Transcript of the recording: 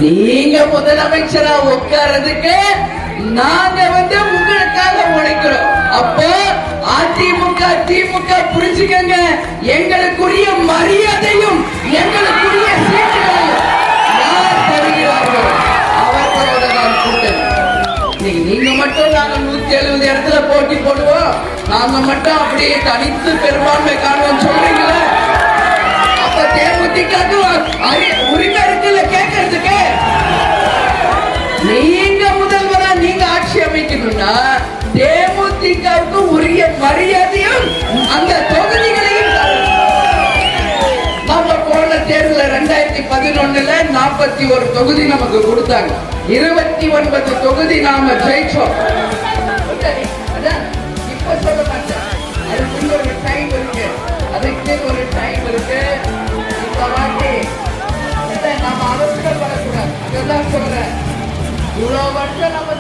நீங்க முதலமைச்சரா உட்கார்றதுக்கு நாங்க உங்களுக்காக உழைக்கிறோம். அப்போ அதிமுக திமுக புரிஞ்சுக்கங்க, எங்களுக்குரிய மரியாதையும் எங்களுக்குரிய சீட்டுகளையும் யார் தருகிறார்கள் அவர்களோட நான் கூட்டணி. நீங்க மட்டும் நாங்க 170 இடத்துல போட்டி போடுவோம், நாங்க மட்டும் அப்படியே தனித்து பெரும்பான்மை காணுவோம் சொல்றீங்களா? அப்ப தேமுதிக உரிமை இருக்குல்ல கேட்கறதுக்கு. நீங்க முதல்வரா நீங்க ஆட்சி அமைக்கணும்னா தேமுதிகவுக்கு உரிய மரியாதையும் அந்த தொகுதிகளையும் நம்ம போன தேர்தல் 2011 41 தொகுதி நமக்கு கொடுத்தாங்க. 29 தொகுதி நாம ஜெயிச்சோம். இப்ப சொல்ல மாட்டேன், அதுக்கு ஒரு டைம் இருக்கு, அதுக்கு ஒரு டைம் இருக்கு. இப்ப வாட்டி நாம அவசரப்படக்கூடாது. அதுதான் சொல்றேன், இவ்வளவு வருஷம் நம்ம